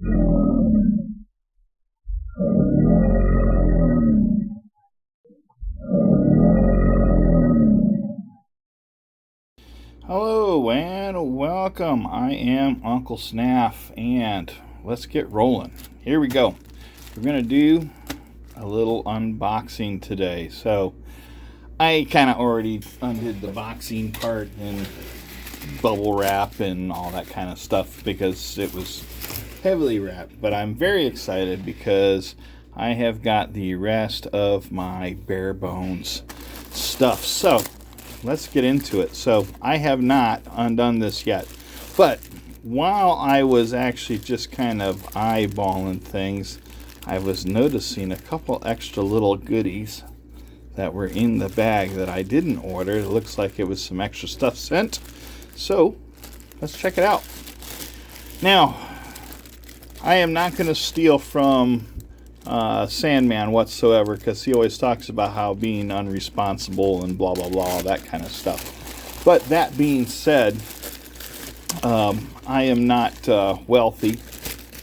Hello and welcome. I am Uncle Snaff, and let's get rolling. Here we go. We're going to do a little unboxing today. So, I kind of already undid the boxing part and bubble wrap and all that kind of stuff because it was heavily wrapped. But I'm very excited because I have got the rest of my bare bones stuff. So, let's get into it. So I have not undone this yet, but while I was actually just kind of eyeballing things, I was noticing a couple extra little goodies that were in the bag that I didn't order. It looks like it was some extra stuff sent, so let's check it out. Now, I am not going to steal from Sandman whatsoever, because he always talks about how being unresponsible and blah blah blah, that kind of stuff. But that being said, I am not wealthy,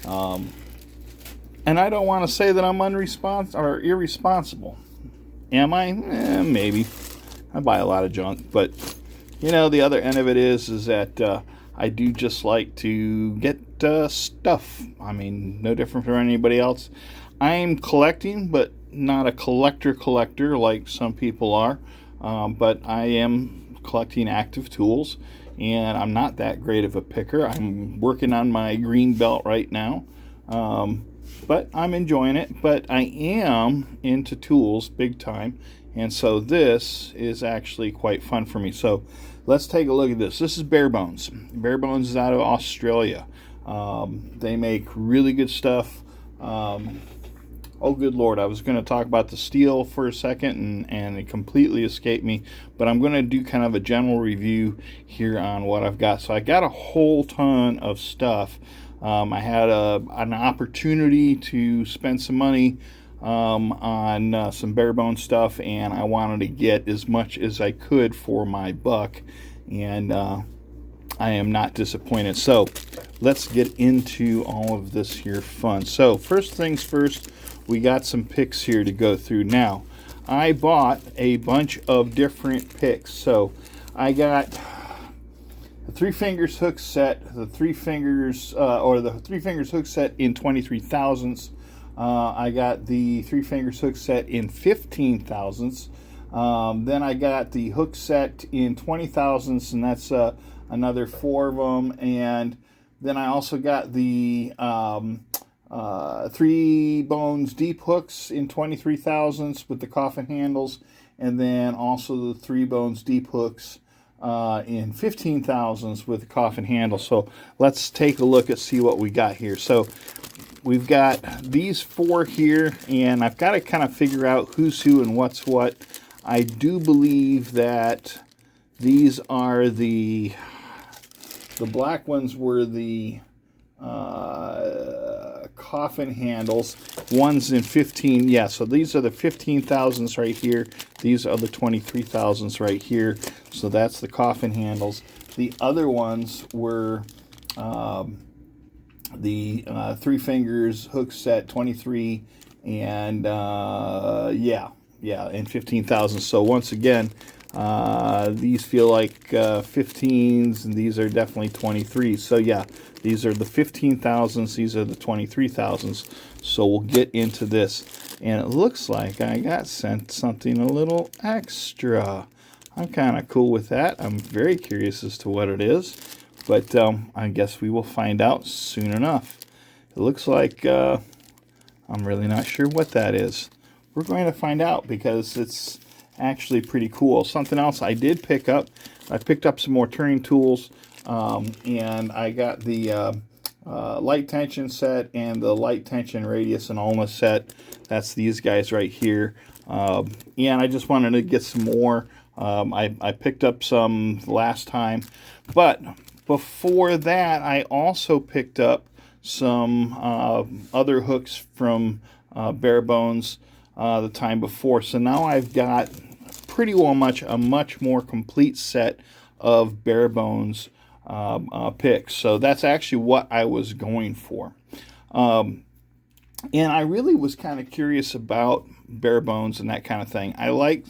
and I don't want to say that I'm or irresponsible. Am I? Maybe. I buy a lot of junk, but the other end of it is that I do just like to get stuff. I mean, no different from anybody else. I'm collecting, but not a collector like some people are. But I am collecting active tools, and I'm not that great of a picker. I'm working on my green belt right now, but I'm enjoying it. But I am into tools big time, and so this is actually quite fun for me. So let's take a look at this. This is Bare Bones. Bare Bones is out of Australia. They make really good stuff. Oh, good Lord, I was going to talk about the steel for a second, and it completely escaped me. But I'm going to do kind of a general review here on what I've got. So I got a whole ton of stuff. I had an opportunity to spend some money on some bare bone stuff, and I wanted to get as much as I could for my buck. And I am not disappointed. So let's get into all of this here fun. So first things first, we got some picks here to go through. Now, I bought a bunch of different picks. So I got the Three Fingers hook set, the Three Fingers hook set in 23 thousandths. I got the Three Fingers hook set in 15 thousandths. Then I got the hook set in 20 thousandths, and that's another 4 of them. And then I also got the Three Bones deep hooks in 23 thousandths with the coffin handles, and then also the Three Bones deep hooks in 15 thousandths with the coffin handle. So let's take a look and see what we got here. So we've got these 4 here, and I've got to kind of figure out who's who and what's what. I do believe that these are the black ones were the coffin handles. One's in 15. Yeah, so these are the 15 thousandths right here. These are the 23 thousandths right here. So that's the coffin handles. The other ones were the Three Fingers hook set 23 and and 15 thousandths. So once again, these feel like 15s, and these are definitely 23s. So yeah, these are the 15 thousandths, these are the 23 thousandths. So we'll get into this, and it looks like I got sent something a little extra. I'm kind of cool with that. I'm very curious as to what it is, but I guess we will find out soon enough. It looks like I'm really not sure what that is. We're going to find out because it's actually pretty cool. Something else I did pick up, I picked up some more turning tools, and I got the light tension set and the light tension radius and ulna set. That's these guys right here. And I just wanted to get some more. I picked up some last time, but before that I also picked up some other hooks from Bare Bones the time before. So now I've got pretty well a much more complete set of Bare Bones picks. So that's actually what I was going for. And I really was kind of curious about Bare Bones and that kind of thing. I like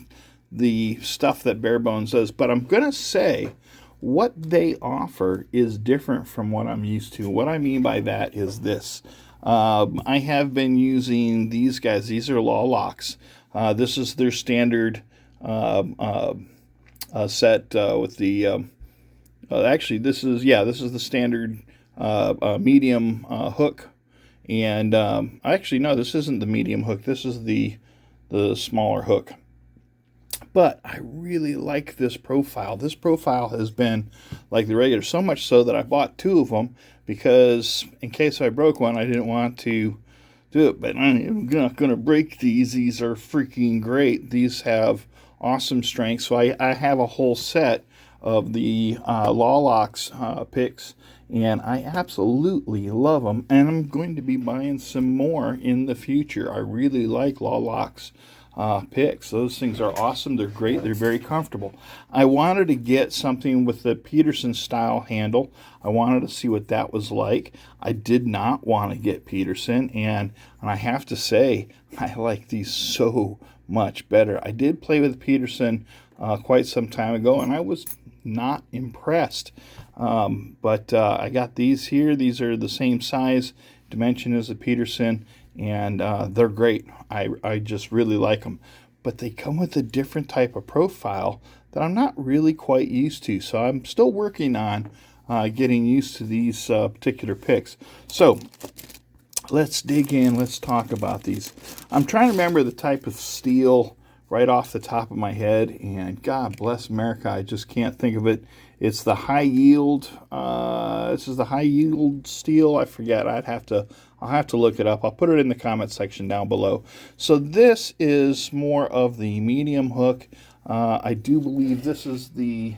the stuff that Bare Bones does, but I'm going to say what they offer is different from what I'm used to. What I mean by that is this. I have been using these guys. These are Law Locks. This is their standard set with the. Actually, this is the standard medium hook, and actually no, this isn't the medium hook. This is the smaller hook. But I really like this profile. This profile has been like the regular, so much so that I bought two of them because in case I broke one, I didn't want to do it. But I'm not going to break these. These are freaking great. These have awesome strength. So I have a whole set of the Law Locks picks, and I absolutely love them. And I'm going to be buying some more in the future. I really like Law Locks picks. Those things are awesome. They're great. They're very comfortable. I wanted to get something with the Peterson style handle. I wanted to see what that was like. I did not want to get Peterson, and I have to say I like these so much better. I did play with Peterson quite some time ago, and I was not impressed. But I got these here. These are the same size dimension as the Peterson, and they're great. I just really like them. But they come with a different type of profile that I'm not really quite used to. So I'm still working on getting used to these particular picks. So let's dig in. Let's talk about these. I'm trying to remember the type of steel right off the top of my head, and God bless America, I just can't think of it. It's the high yield. This is the high yield steel. I forget. I'll have to look it up. I'll put it in the comment section down below. So this is more of the medium hook. I do believe this is the.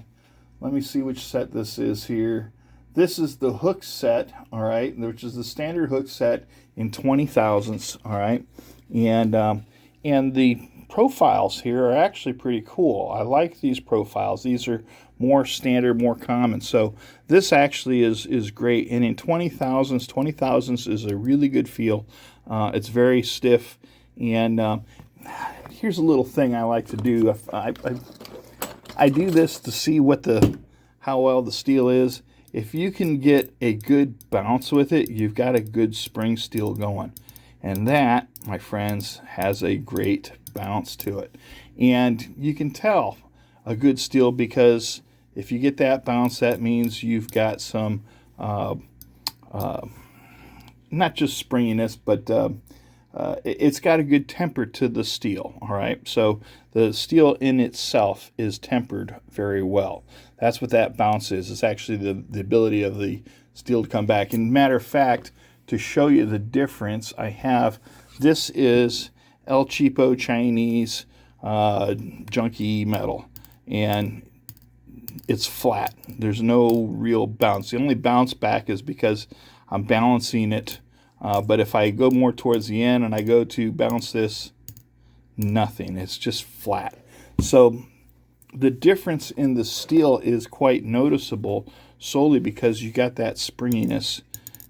Let me see which set this is here. This is the hook set, all right, which is the standard hook set in 20 thousandths, all right, and the profiles here are actually pretty cool. I like these profiles. These are more standard, more common. So this actually is great. And in 20 thousandths is a really good feel. It's very stiff. And here's a little thing I like to do. I do this to see how well the steel is. If you can get a good bounce with it, you've got a good spring steel going. And that, my friends, has a great bounce to it. And you can tell a good steel because if you get that bounce, that means you've got some, not just springiness, but it's got a good temper to the steel, all right? So the steel in itself is tempered very well. That's what that bounce is. It's actually the ability of the steel to come back. And matter of fact, to show you the difference, this is El Cheapo Chinese junky metal, and it's flat. There's no real bounce. The only bounce back is because I'm balancing it, but if I go more towards the end and I go to bounce this, nothing. It's just flat. So the difference in the steel is quite noticeable solely because you got that springiness.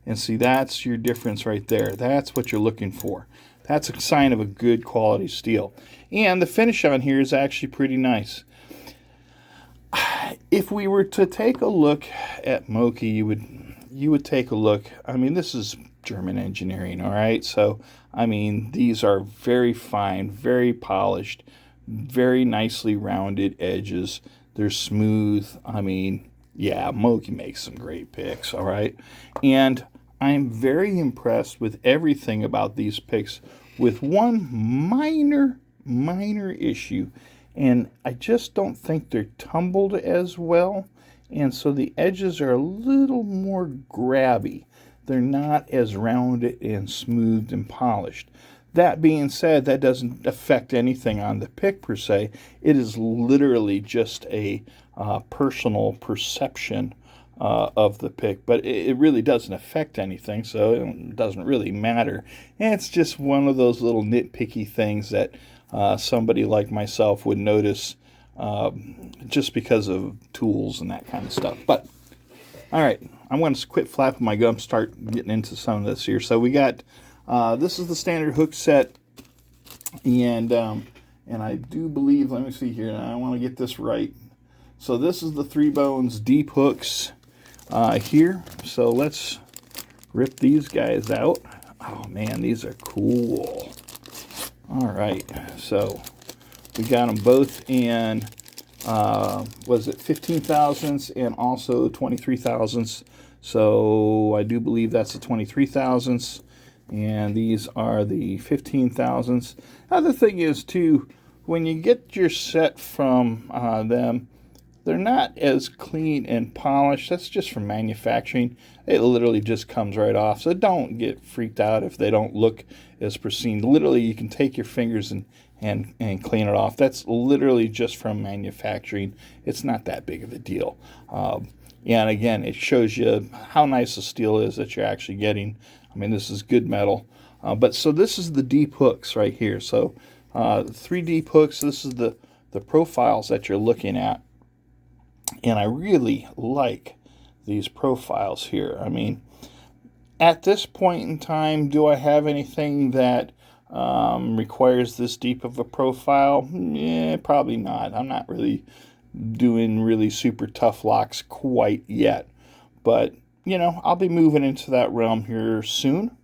And see, that's your difference right there. That's what you're looking for. That's a sign of a good quality steel. And the finish on here is actually pretty nice. If we were to take a look at Moki, you would take a look. I mean, this is German engineering, all right? So, I mean, these are very fine, very polished, very nicely rounded edges. They're smooth. I mean, yeah, Moki makes some great picks, all right? And I'm very impressed with everything about these picks, with one minor issue, and I just don't think they're tumbled as well, and so the edges are a little more grabby. They're not as rounded and smoothed and polished. That being said, that doesn't affect anything on the pick per se. It is literally just a personal perception of the pick, but it really doesn't affect anything, so it doesn't really matter. And it's just one of those little nitpicky things that somebody like myself would notice just because of tools and that kind of stuff. But all right, I'm going to quit flapping my gums, start getting into some of this here. So we got, this is the standard hook set, and I do believe, let me see here, I want to get this right. So this is the 3 bones deep hooks here. So let's rip these guys out. Oh man, these are cool. All right, so we got them both in, was it 15 thousandths and also 23 thousandths. So I do believe that's the 23 thousandths, and these are the 15 thousandths. Other thing is too, when you get your set from them, they're not as clean and polished. That's just from manufacturing. It literally just comes right off. So don't get freaked out if they don't look as pristine. Literally, you can take your fingers and clean it off. That's literally just from manufacturing. It's not that big of a deal. And again, it shows you how nice the steel is that you're actually getting. I mean, this is good metal. But so this is the deep hooks right here. So 3 deep hooks. This is the profiles that you're looking at. And I really like these profiles here. I mean, at this point in time, do I have anything that requires this deep of a profile? Yeah, probably not. I'm not really doing really super tough locks quite yet. But, you know, I'll be moving into that realm here soon.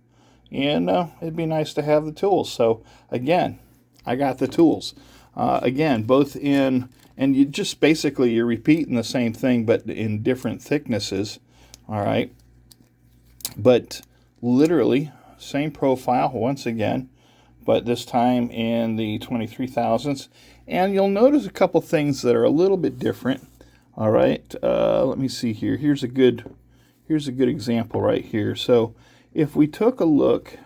And it'd be nice to have the tools. So, again, I got the tools. Again, both in... And you just basically, you're repeating the same thing, but in different thicknesses, all right? But literally, same profile, once again, but this time in the 23 thousandths. And you'll notice a couple things that are a little bit different, all right? Let me see here. Here's a good example right here. So if we took a look,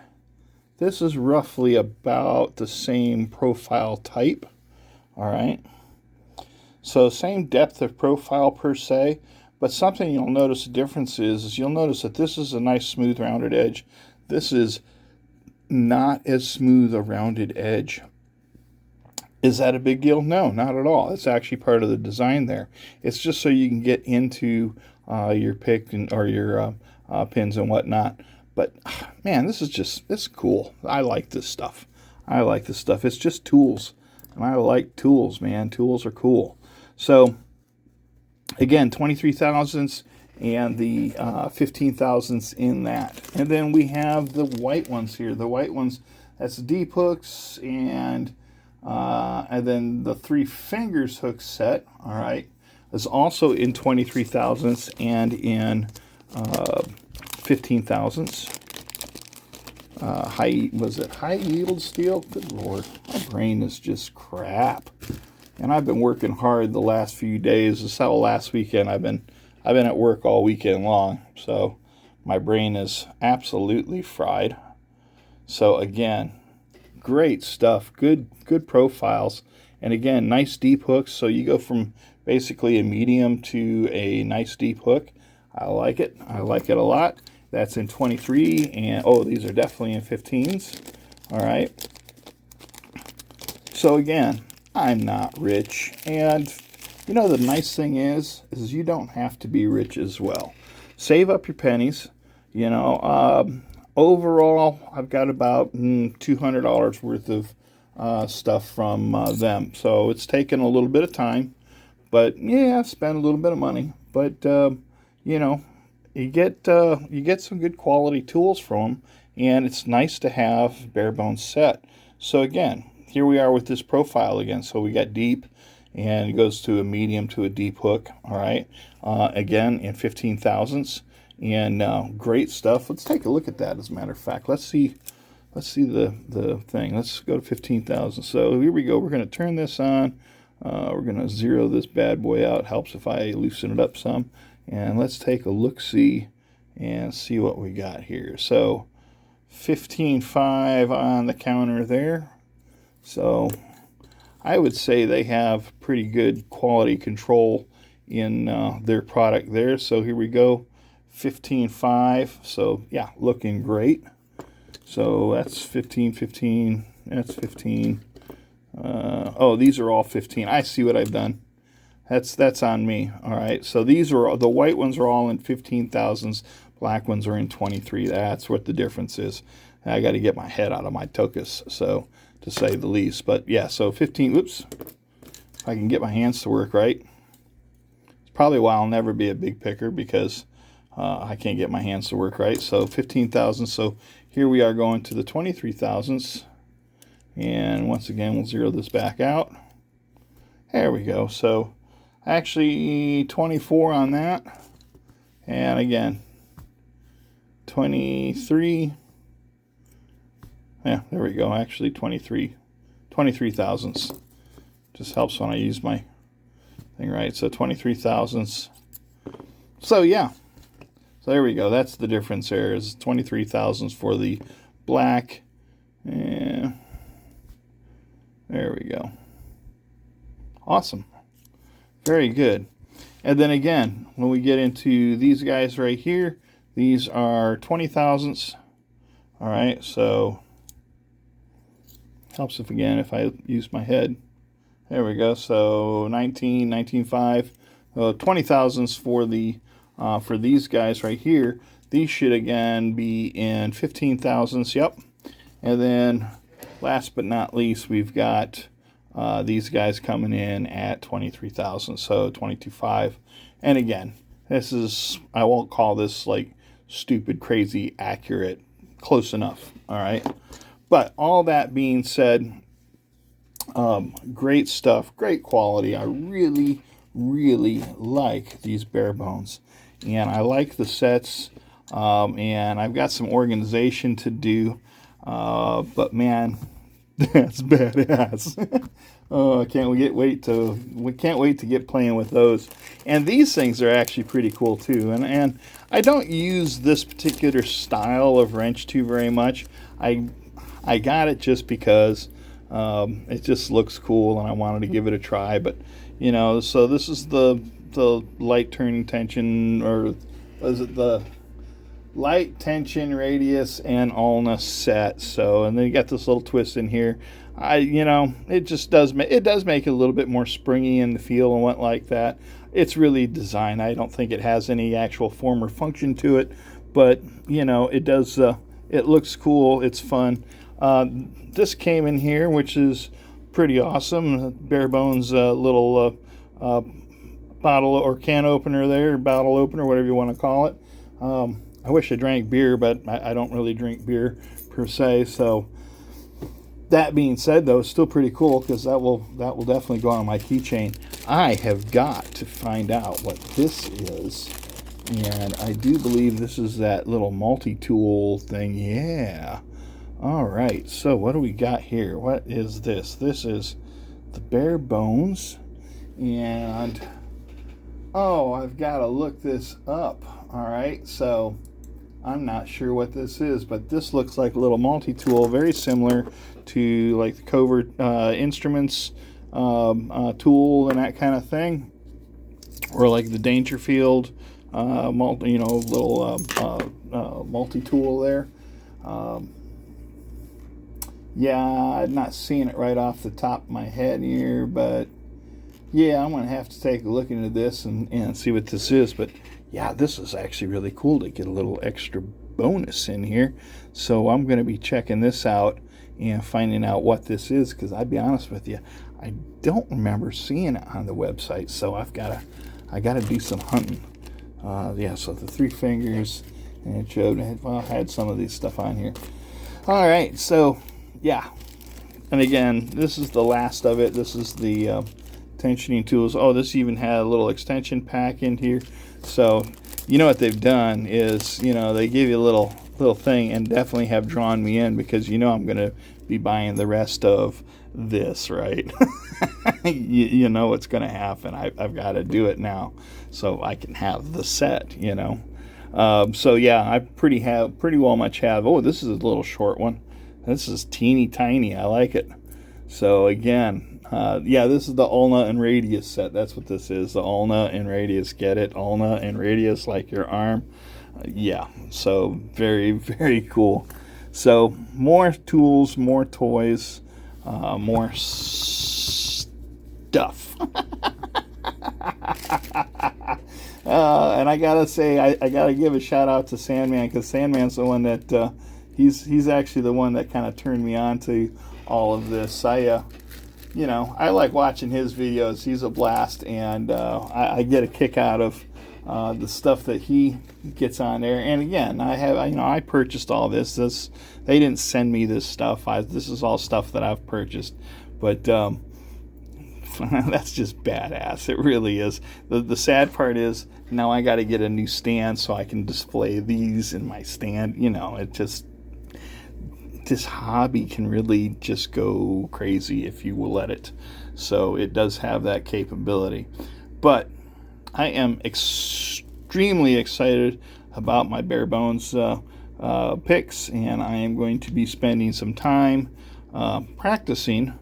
this is roughly about the same profile type, all right? So same depth of profile per se, but something you'll notice the difference is you'll notice that this is a nice smooth rounded edge. This is not as smooth a rounded edge. Is that a big deal? No, not at all. It's actually part of the design there. It's just so you can get into your pick or your pins and whatnot. But man, this is cool. I like this stuff. It's just tools, and I like tools, man. Tools are cool. So, again, 23 thousandths and the 15 thousandths in that. And then we have the white ones here. The white ones, that's deep hooks, and then the 3 fingers hook set, all right, is also in 23 thousandths and in 15 thousandths. High yield steel? Good Lord, my brain is just crap. And I've been working hard the last few days. This how last weekend I've been at work all weekend long. So my brain is absolutely fried. So again, great stuff. Good profiles. And again, nice deep hooks. So you go from basically a medium to a nice deep hook. I like it. I like it a lot. That's in 23, and oh, these are definitely in 15s. All right. So again, I'm not rich, and you know the nice thing is you don't have to be rich as well. Save up your pennies. You know, overall, I've got about $200 worth of stuff from them. So it's taken a little bit of time, but yeah, spend a little bit of money. But you know, you get some good quality tools from them, and it's nice to have bare bones set. So again, here we are with this profile again. So we got deep, and it goes to a medium to a deep hook. All right, again in 15 thousandths, and great stuff. Let's take a look at that. As a matter of fact, let's see the thing. Let's go to 15 thousandths. So here we go. We're going to turn this on. We're going to zero this bad boy out. Helps if I loosen it up some. And let's take a look-see and see what we got here. So 15.5 on the counter there. So I would say they have pretty good quality control in their product there. So here we go, 15.5. So yeah, looking great. So that's 15, 15. That's 15. Oh, these are all 15. I see what I've done. That's on me. All right. So these are the white ones are all in 15,000s. Black ones are in 23. That's what the difference is. I got to get my head out of my tokus, so to say the least. But yeah, so 15. Oops. If I can get my hands to work right. It's probably why I'll never be a big picker, because I can't get my hands to work right. So 15,000. So here we are going to the 23,000s. And once again, we'll zero this back out. There we go. So actually 24 on that. And again, 23. Yeah, there we go. Actually 23,000s. Just helps when I use my thing right. So 23,000s. So yeah. So there we go. That's the difference there, is 23,000s for the black. And there we go. Awesome. Very good. And then again, when we get into these guys right here, these are 20,000s. All right, so helps if again if I use my head. There we go. So 19, 19.5, 20,000s for the for these guys right here. These should again be in 15,000s. Yep. And then last but not least, we've got these guys coming in at 23,000, so 22.5. And again, this is, I won't call this like stupid, crazy, accurate, close enough. All right. But all that being said, great stuff, great quality. I really, really like these bare bones, and I like the sets. And I've got some organization to do, but man, that's badass. Oh, we can't wait to get playing with those. And these things are actually pretty cool too. And I don't use this particular style of wrench too very much. I got it just because it just looks cool, and I wanted to give it a try. But you know, so this is the light turning tension, or is it the light tension radius and ulna set? So, and then you got this little twist in here. It just does make it a little bit more springy in the feel and what like that. It's really designed. I don't think it has any actual form or function to it, but it does. It looks cool. It's fun. This came in here, which is pretty awesome. Bare bones little bottle or can opener there, bottle opener, whatever you want to call it. I wish I drank beer, but I don't really drink beer per se. So that being said, though, it's still pretty cool, because that will definitely go on my keychain. I have got to find out what this is, and I do believe this is that little multi-tool thing. Yeah. All right. So what do we got here? What is this? This is the bare bones, and I've got to look this up. All right. So I'm not sure what this is, but this looks like a little multi-tool, very similar to like the Covert Instruments tool and that kind of thing, or like the Dangerfield little multi-tool there. Yeah, I'm not seeing it right off the top of my head here, but yeah, I'm going to have to take a look into this and see what this is. But yeah, this is actually really cool to get a little extra bonus in here. So I'm going to be checking this out and finding out what this is, because I'd be honest with you, I don't remember seeing it on the website. So I got to do some hunting. Yeah, so the 3 fingers, and it showed, I had some of these stuff on here. All right, so yeah, and again, this is the last of it. This is the tensioning tools. Oh, this even had a little extension pack in here. So what they've done is, they give you a little thing, and definitely have drawn me in, because I'm going to be buying the rest of this, right? you know what's going to happen. I've got to do it now so I can have the set, so yeah, I pretty well much have. Oh, this is a little short one. This is teeny tiny. I like it. So again, yeah, this is the ulna and radius set. That's what this is, the ulna and radius. Get it? Ulna and radius, like your arm. Yeah, so very, very cool. So more tools, more toys, more stuff. And I gotta say, I gotta give a shout out to Sandman, because Sandman's the one that he's actually the one that kind of turned me on to all of this. I like watching his videos. He's a blast, and I get a kick out of the stuff that he gets on there. And again, I purchased all this. They didn't send me this stuff. This is all stuff that I've purchased, but that's just badass. It really is. The sad part is now I got to get a new stand so I can display these in my stand. This hobby can really just go crazy if you will let it. So it does have that capability. But I am extremely excited about my bare bones picks, and I am going to be spending some time practicing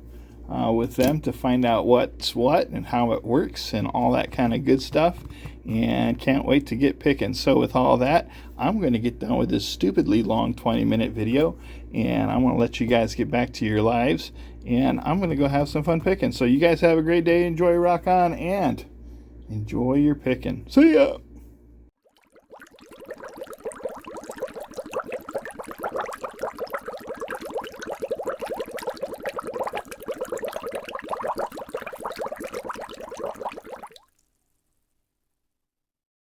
with them to find out what's what and how it works and all that kind of good stuff, and can't wait to get picking. So with all that, I'm going to get done with this stupidly long 20-minute video, and I'm going to let you guys get back to your lives, and I'm going to go have some fun picking. So you guys have a great day, enjoy rock on, and enjoy your picking. See ya!